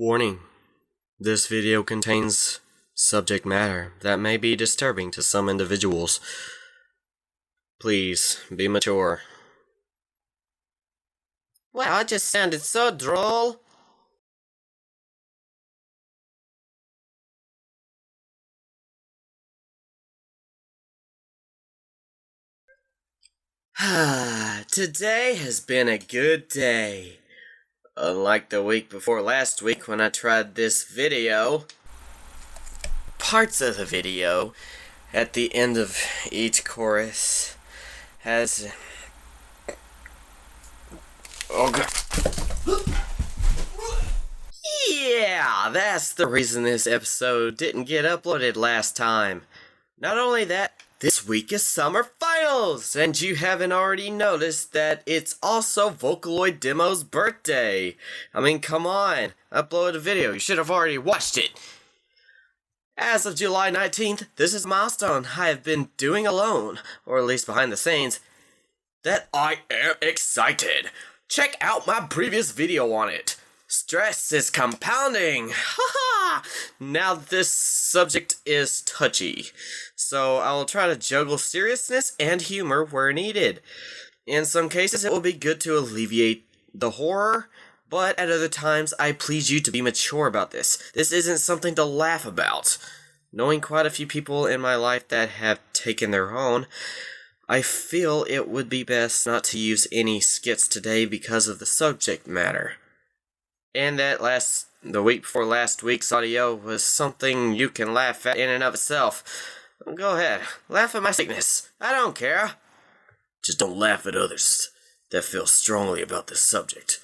Warning: this video contains subject matter that may be disturbing to some individuals. Please be mature. Wow, it just sounded so droll. Today has been a good day. Unlike the week before last week when I tried this video, parts of the video at the end of each chorus has... Oh god. Yeah, that's the reason this episode didn't get uploaded last time. Not only that, this week is summer finals, and you haven't already noticed that it's also Vocaloid Demo's birthday. I mean, come on, upload a video, you should have already watched it. As of July 19th, this is a milestone I have been doing alone, or at least behind the scenes, that I am excited. Check out my previous video on it. Stress is compounding. Haha! Now this subject is touchy, so I will try to juggle seriousness and humor where needed. In some cases it will be good to alleviate the horror, but at other times I plead you to be mature about this. This isn't something to laugh about. Knowing quite a few people in my life that have taken their own, I feel it would be best not to use any skits today because of the subject matter. And that the week before last week's audio was something you can laugh at in and of itself. Go ahead, laugh at my sickness. I don't care. Just don't laugh at others that feel strongly about this subject.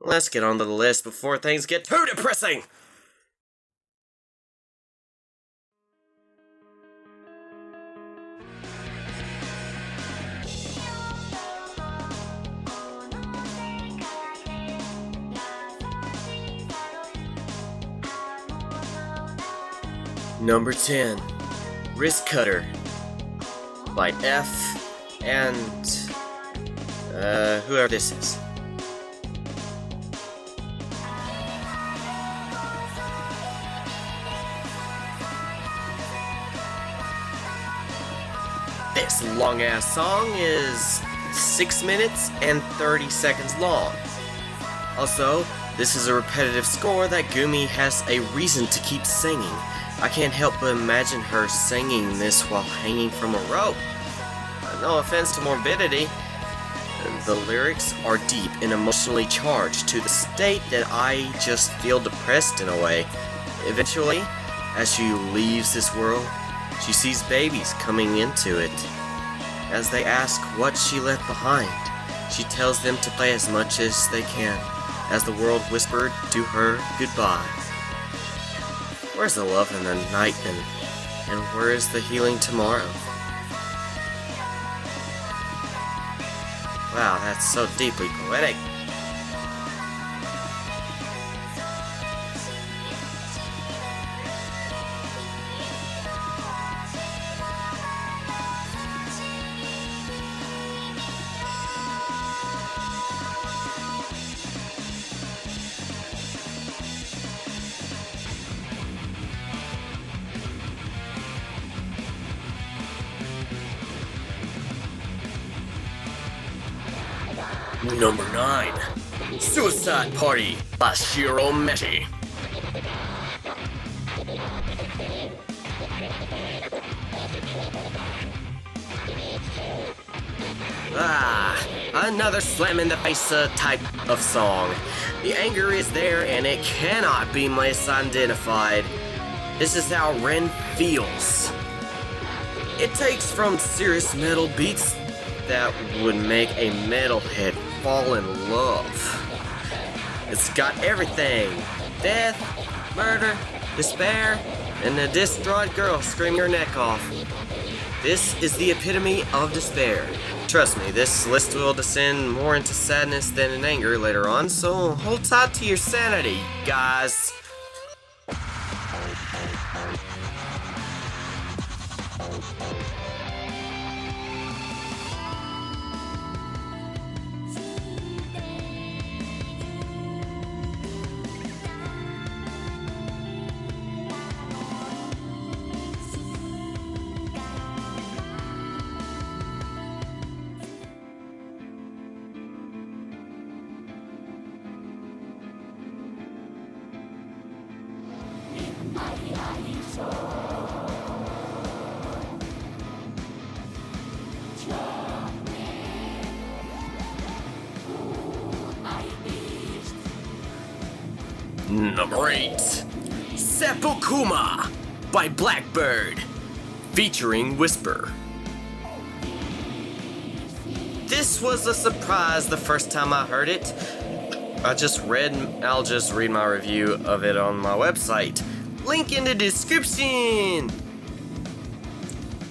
Let's get on to the list before things get too depressing. Number 10, Wrist Cutter by F and whoever this is. This long ass song is 6 minutes and 30 seconds long. Also, this is a repetitive score that Gumi has a reason to keep singing. I can't help but imagine her singing this while hanging from a rope. No offense to morbidity, the lyrics are deep and emotionally charged to the state that I just feel depressed in a way. Eventually, as she leaves this world, she sees babies coming into it. As they ask what she left behind, she tells them to play as much as they can, as the world whispered to her goodbye. Where's the love in the night and where is the healing tomorrow? Wow, that's so deeply poetic. Number 9, Suicide Party by Shiro Meshi. Another slam in the face type of song. The anger is there and it cannot be misidentified. This is how Ren feels. It takes from serious metal beats that would make a metalhead fall in love. It's got everything: death, murder, despair, and a distraught girl screaming her neck off. This is the epitome of despair. Trust me, this list will descend more into sadness than in anger later on, so hold tight to your sanity, guys. Number 8. Sepokuma by Blackbird, featuring Whisper. This was a surprise the first time I heard it. I'll just read my review of it on my website. Link in the description!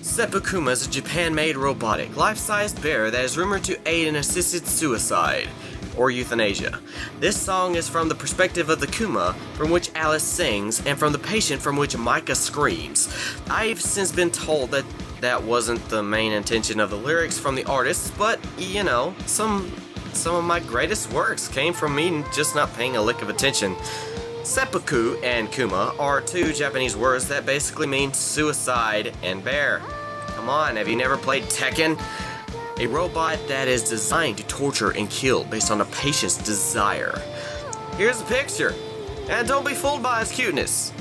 Sepokuma is a Japan-made robotic, life-sized bear that is rumored to aid in assisted suicide, or euthanasia. This song is from the perspective of the Kuma, from which Alice sings, and from the patient from which Micah screams. I've since been told that that wasn't the main intention of the lyrics from the artists, but, you know, some of my greatest works came from me just not paying a lick of attention. Seppuku and Kuma are two Japanese words that basically mean suicide and bear. Come on, have you never played Tekken? A robot that is designed to torture and kill based on a patient's desire. Here's a picture, and don't be fooled by its cuteness.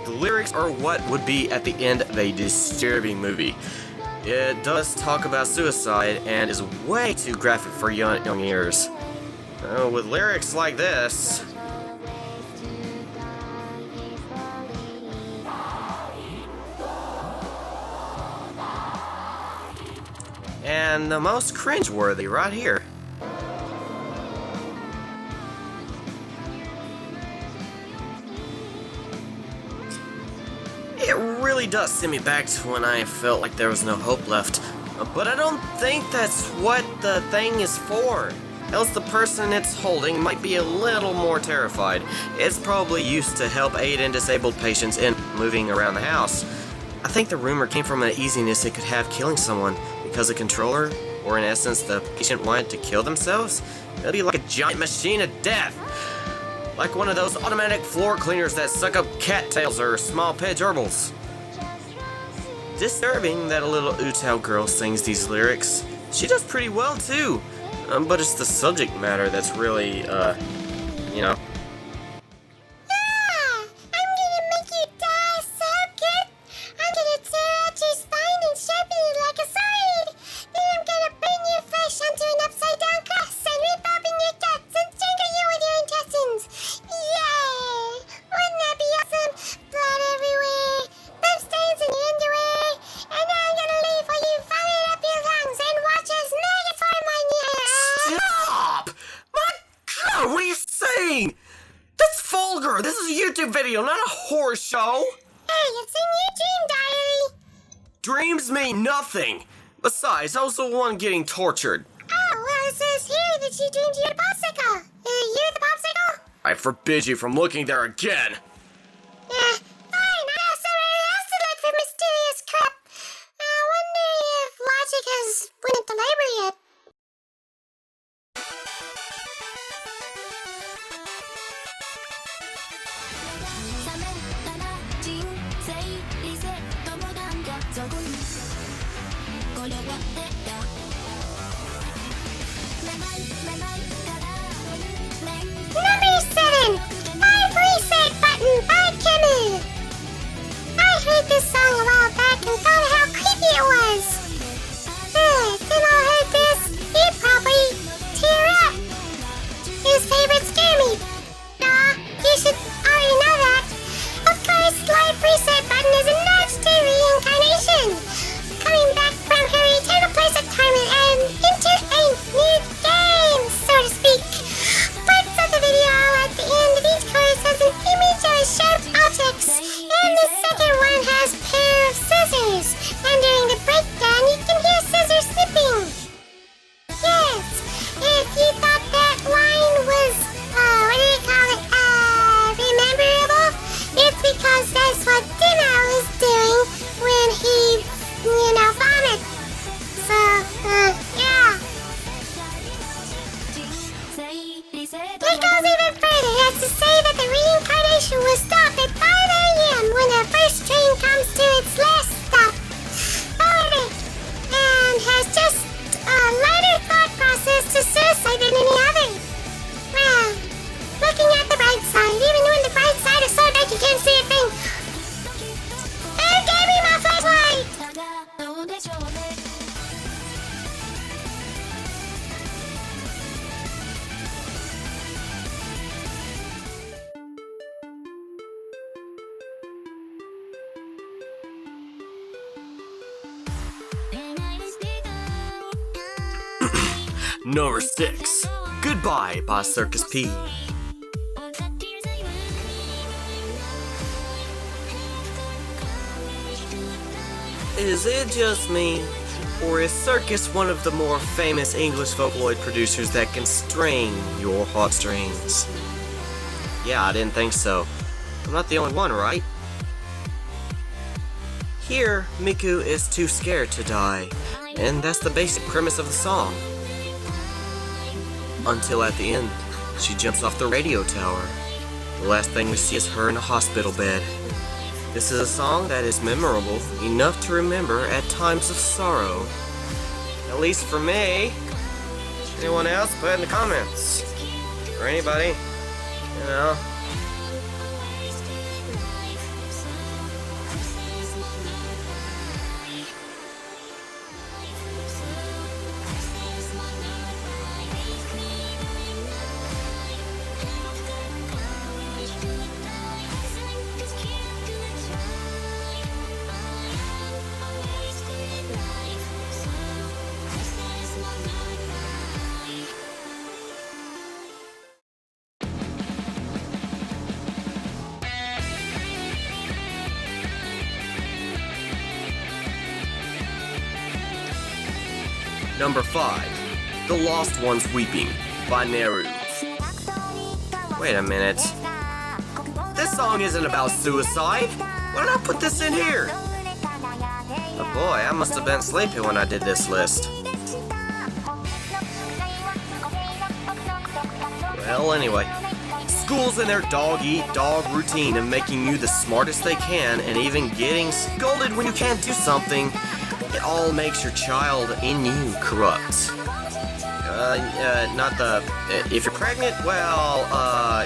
The lyrics are what would be at the end of a disturbing movie. It does talk about suicide and is way too graphic for young ears. With lyrics like this... and the most cringeworthy right here. It really does send me back to when I felt like there was no hope left. But I don't think that's what the thing is for. Else the person it's holding might be a little more terrified. It's probably used to help aid in disabled patients in moving around the house. I think the rumor came from an easiness it could have killing someone, because the controller, or in essence the patient, wanted to kill themselves. It'd be like a giant machine of death. Like one of those automatic floor cleaners that suck up cattails or small pet gerbils. Disturbing that a little Utah girl sings these lyrics. She does pretty well too, but it's the subject matter that's really, you know. What are you saying? That's vulgar! This is a YouTube video, not a horror show! Hey, it's in your dream diary! Dreams mean nothing! Besides, I was the one getting tortured. Oh, well, it says here that you dreamed you had a popsicle. You the popsicle? I forbid you from looking there again! Yeah, fine, I have somewhere else to look for mysterious crap. I wonder if logic has went into labor yet. Number 7, 5 reset button. Number 6, Goodbye by Circus P. Is it just me, or is Circus one of the more famous English Vocaloid producers that can string your heartstrings? Yeah, I didn't think so. I'm not the only one, right? Here, Miku is too scared to die, and that's the basic premise of the song. Until at the end, she jumps off the radio tower. The last thing we see is her in a hospital bed. This is a song that is memorable enough to remember at times of sorrow. At least for me. Anyone else? Put it in the comments. Or anybody. You know. Number 5, The Lost Ones Weeping by Neru. Wait a minute. This song isn't about suicide. Why did I put this in here? Oh boy, I must have been sleepy when I did this list. Well, anyway. Schools and their dog-eat-dog routine of making you the smartest they can and even getting scolded when you can't do something. It all makes your child in you corrupt. If you're pregnant, well,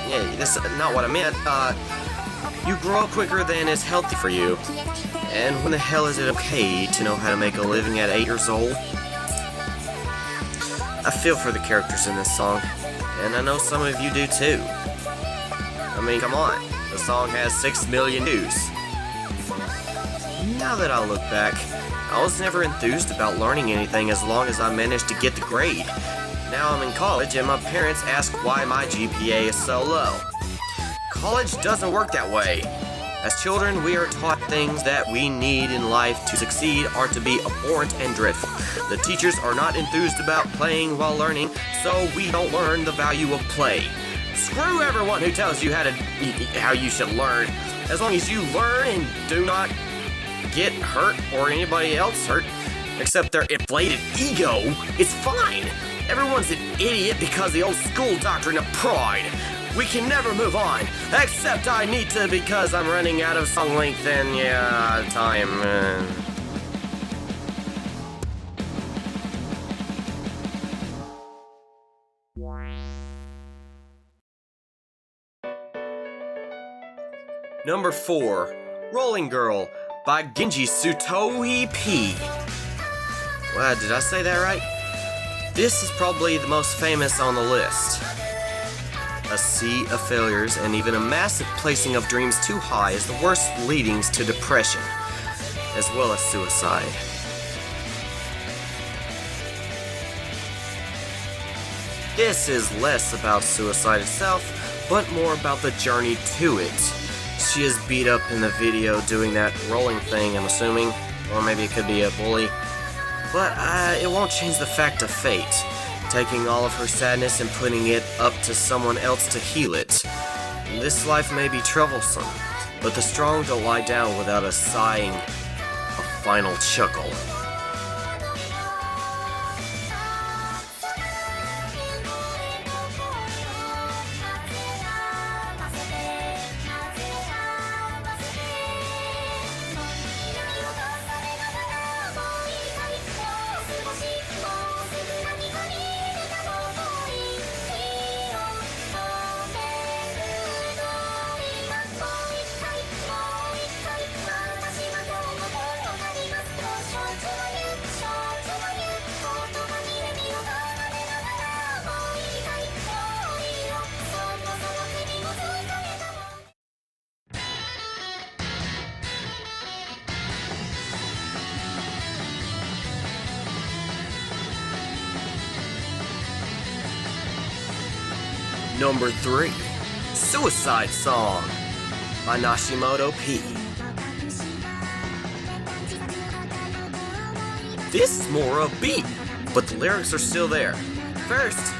yeah, that's not what I meant. You grow up quicker than is healthy for you. And when the hell is it okay to know how to make a living at 8 years old? I feel for the characters in this song, and I know some of you do too. I mean, come on, the song has 6 million views. Now that I look back, I was never enthused about learning anything as long as I managed to get the grade. Now I'm in college and my parents ask why my GPA is so low. College doesn't work that way. As children, we are taught things that we need in life to succeed are to be abhorrent and dreadful. The teachers are not enthused about playing while learning, so we don't learn the value of play. Screw everyone who tells you how you should learn. As long as you learn and do not get hurt or anybody else hurt, except their inflated ego, it's fine. Everyone's an idiot because of the old school doctrine of pride. We can never move on, except I need to because I'm running out of song length and yeah, time. Number 4, Rolling Girl by Genji Sutohi P. Wow, did I say that right? This is probably the most famous on the list. A sea of failures and even a massive placing of dreams too high is the worst leadings to depression, as well as suicide. This is less about suicide itself, but more about the journey to it. She is beat up in the video doing that rolling thing, I'm assuming, or maybe it could be a bully. But it won't change the fact of fate, taking all of her sadness and putting it up to someone else to heal it. This life may be troublesome, but the strong don't lie down without a sighing, a final chuckle. Number 3, Suicide Song by Nashimoto P. This is more upbeat, but the lyrics are still there. First,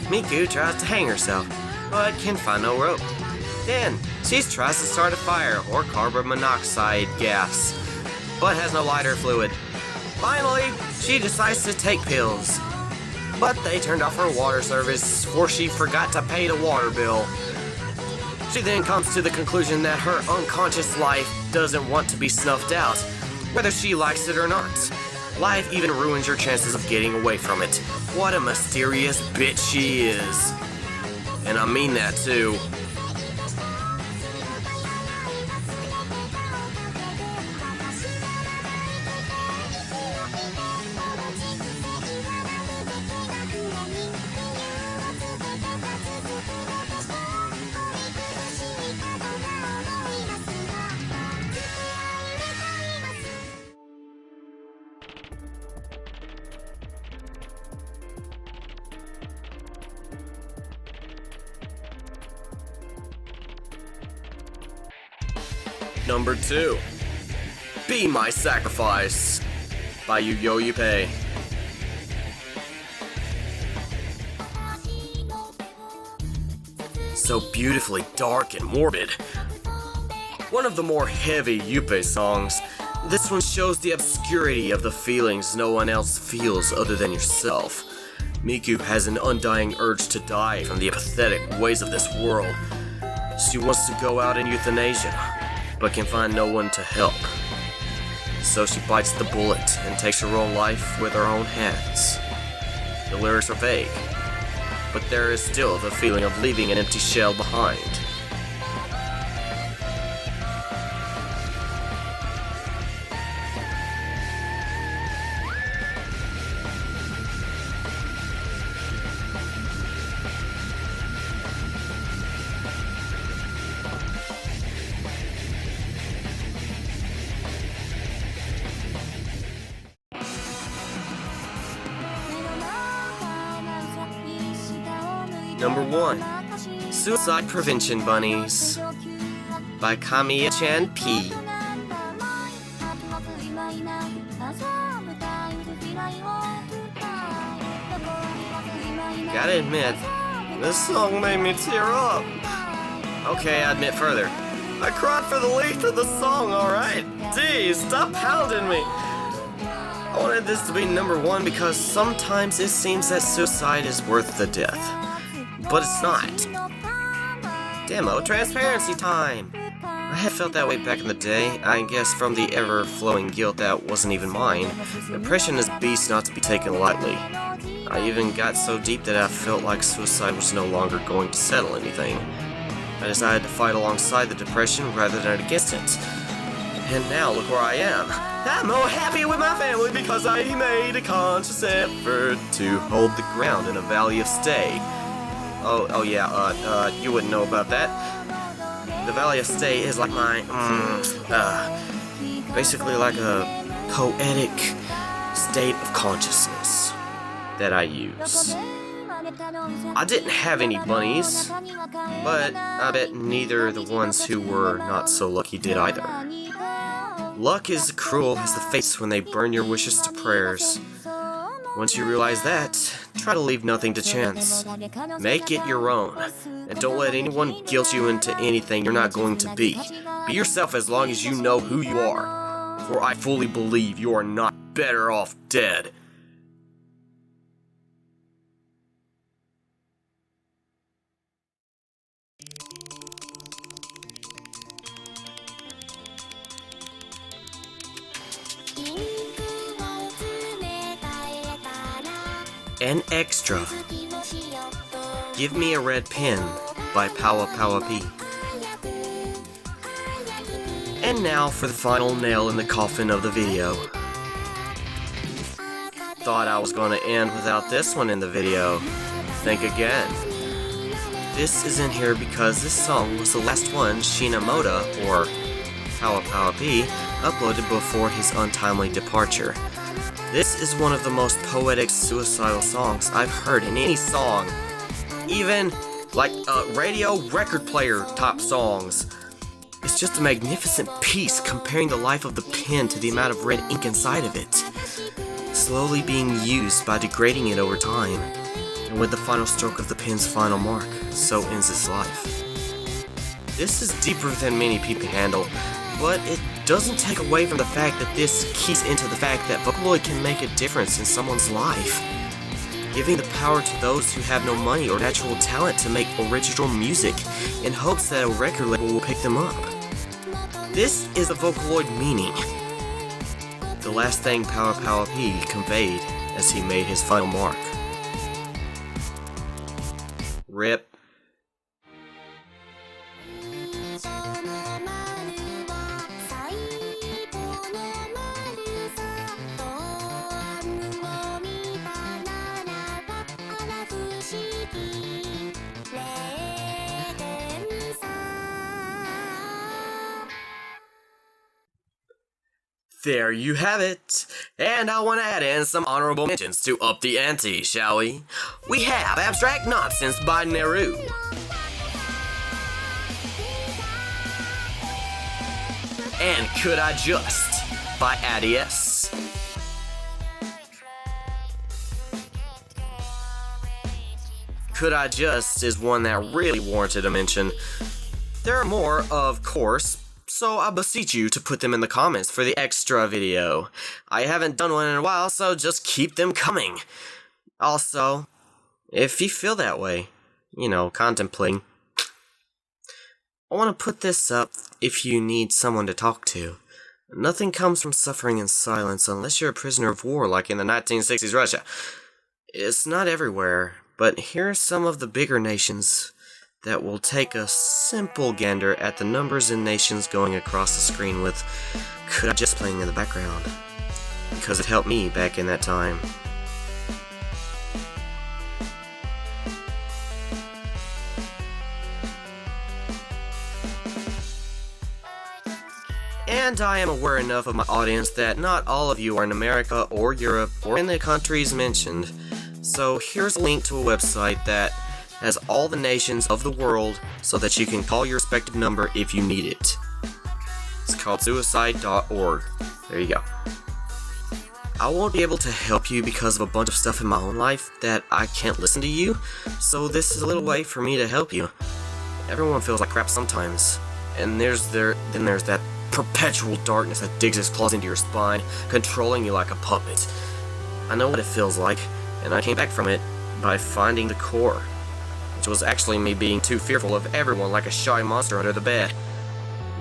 Miku tries to hang herself, but can find no rope. Then, she tries to start a fire or carbon monoxide gas, but has no lighter fluid. Finally, she decides to take pills, but they turned off her water service for she forgot to pay the water bill. She then comes to the conclusion that her unconscious life doesn't want to be snuffed out, whether she likes it or not. Life even ruins your chances of getting away from it. What a mysterious bitch she is. And I mean that too. Number 2, Be My Sacrifice by Yu-Yo Yuppei. So beautifully dark and morbid. One of the more heavy Yuppei songs, this one shows the obscurity of the feelings no one else feels other than yourself. Miku has an undying urge to die from the pathetic ways of this world. She wants to go out in euthanasia, but can find no one to help. So she bites the bullet and takes her own life with her own hands. The lyrics are vague, but there is still the feeling of leaving an empty shell behind. Number 1, Suicide Prevention Bunnies by Kamiya-chan P. Gotta admit, this song made me tear up. Okay, I admit further. I cried for the length of the song, alright? Geez, stop pounding me. I wanted this to be number 1 because sometimes it seems that suicide is worth the death. But it's not. Demo transparency time! I had felt that way back in the day, I guess from the ever-flowing guilt that wasn't even mine. Depression is a beast not to be taken lightly. I even got so deep that I felt like suicide was no longer going to settle anything. I decided to fight alongside the depression rather than against it. And now look where I am. I'm more happy with my family because I made a conscious effort to hold the ground in a valley of stay. Oh yeah, you wouldn't know about that. The Valley of Stay is like my, basically like a poetic state of consciousness that I use. I didn't have any bunnies, but I bet neither the ones who were not so lucky did either. Luck is cruel as the fates when they burn your wishes to prayers. Once you realize that, try to leave nothing to chance. Make it your own, and don't let anyone guilt you into anything you're not going to be. Be yourself as long as you know who you are, for I fully believe you are not better off dead. An extra. Give Me a Red Pen by Powa Powa P. And now for the final nail in the coffin of the video. Thought I was going to end without this one in the video. Think again. This is in here because this song was the last one Shinamoto, or Powa Powa P, uploaded before his untimely departure. This is one of the most poetic suicidal songs I've heard in any song. Even like radio record player top songs. It's just a magnificent piece comparing the life of the pen to the amount of red ink inside of it, slowly being used by degrading it over time, and with the final stroke of the pen's final mark, so ends its life. This is deeper than many people can handle, but it doesn't take away from the fact that this keys into the fact that Vocaloid can make a difference in someone's life, giving the power to those who have no money or natural talent to make original music in hopes that a record label will pick them up. This is the Vocaloid meaning. The last thing Power Power P conveyed as he made his final mark. RIP. There you have it, and I want to add in some honorable mentions to up the ante, shall we? We have Abstract Nonsense by Neru, and Could I Just by Adies. Could I Just is one that really warranted a mention. There are more, of course, so I beseech you to put them in the comments for the extra video. I haven't done one in a while, so just keep them coming. Also, if you feel that way, contemplating, I want to put this up if you need someone to talk to. Nothing comes from suffering in silence unless you're a prisoner of war like in the 1960s Russia. It's not everywhere, but here are some of the bigger nations that will take a simple gander at the numbers and nations going across the screen with Could I Just playing in the background, because it helped me back in that time. And I am aware enough of my audience that not all of you are in America or Europe or in the countries mentioned, so here's a link to a website that has all the nations of the world so that you can call your respective number if you need it. It's called suicide.org. There you go. I won't be able to help you because of a bunch of stuff in my own life that I can't listen to you, so this is a little way for me to help you. Everyone feels like crap sometimes, and there's that perpetual darkness that digs its claws into your spine, controlling you like a puppet. I know what it feels like, and I came back from it by finding the core, which was actually me being too fearful of everyone like a shy monster under the bed.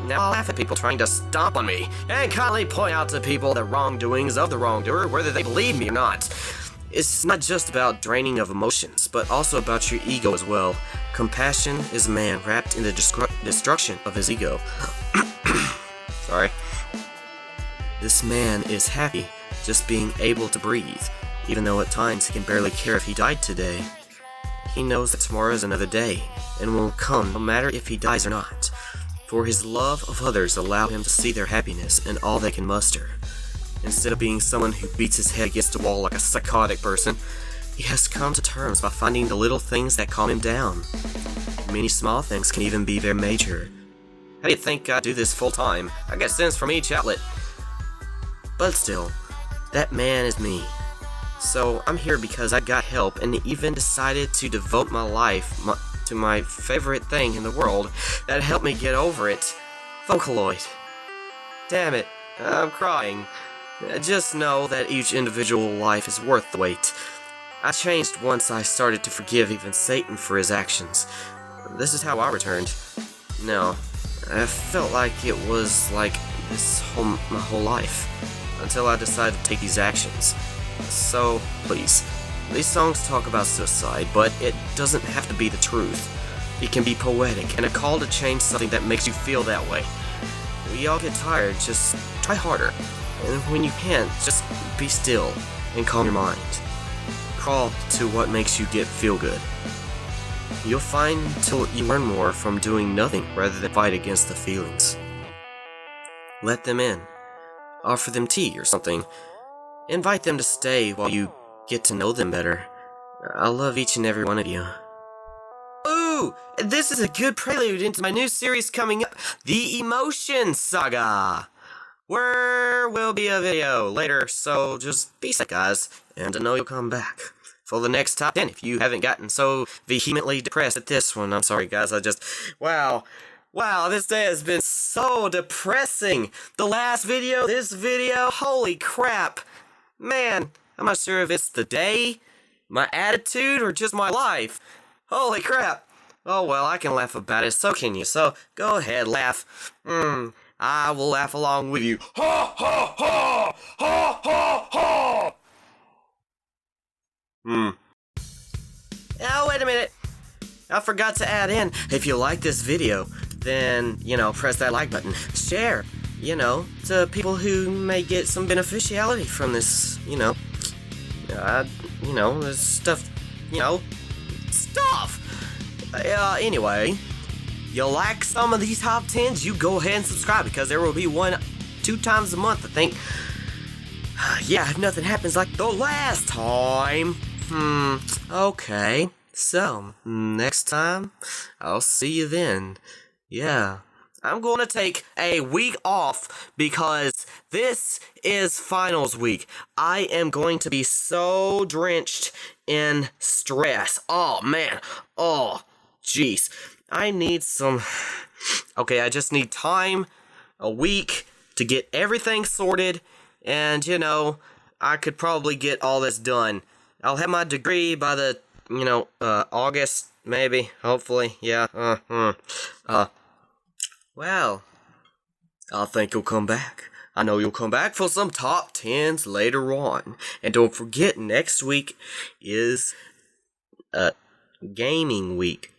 Now I'll laugh at people trying to stomp on me, and kindly point out to people the wrongdoings of the wrongdoer, whether they believe me or not. It's not just about draining of emotions, but also about your ego as well. Compassion is a man wrapped in the destruction of his ego. Sorry. This man is happy just being able to breathe, even though at times he can barely care if he died today. He knows that tomorrow is another day, and will come no matter if he dies or not, for his love of others allow him to see their happiness in all they can muster. Instead of being someone who beats his head against the wall like a psychotic person, he has come to terms by finding the little things that calm him down. Many small things can even be very major. How do you think I do this full time? I get sense from each outlet. But still, that man is me. So I'm here because I got help and even decided to devote my life to my favorite thing in the world that helped me get over it, Vocaloid. Damn it, I'm crying. Just know that each individual life is worth the wait. I changed once I started to forgive even Satan for his actions. This is how I returned. No, I felt like it was like this my whole life, until I decided to take these actions. So, please, these songs talk about suicide, but it doesn't have to be the truth. It can be poetic and a call to change something that makes you feel that way. We all get tired, just try harder. And when you can't, just be still and calm your mind. Crawl to what makes you feel good. You'll find till you learn more from doing nothing rather than fight against the feelings. Let them in. Offer them tea or something. Invite them to stay while you get to know them better. I love each and every one of you. Ooh! Ooh, this is a good prelude into my new series coming up, The Emotion Saga, where will be a video later, so just be safe, guys, and I know you'll come back for the next top 10 if you haven't gotten so vehemently depressed at this one. I'm sorry, guys, wow, this day has been so depressing. The last video, this video, holy crap. Man, I'm not sure if it's the day, my attitude, or just my life. Holy crap. Oh well, I can laugh about it, so can you. So, go ahead, laugh. I will laugh along with you. Ha ha ha! Ha ha ha! Oh, wait a minute. I forgot to add in, if you like this video, then, press that like button. Share, to people who may get some beneficiality from this, this stuff, stuff! Anyway, you like some of these top 10s, you go ahead and subscribe, because there will be one 2 times a month, I think. Yeah, if nothing happens like the last time. Okay. So, next time, I'll see you then. Yeah. I'm going to take a week off because this is finals week. I am going to be so drenched in stress. Oh, man. Oh, jeez. I need some... Okay, I just need time, a week, to get everything sorted, and, I could probably get all this done. I'll have my degree by the, August, maybe, hopefully, yeah, well, I think you'll come back. I know you'll come back for some top 10s later on. And don't forget, next week is, gaming week.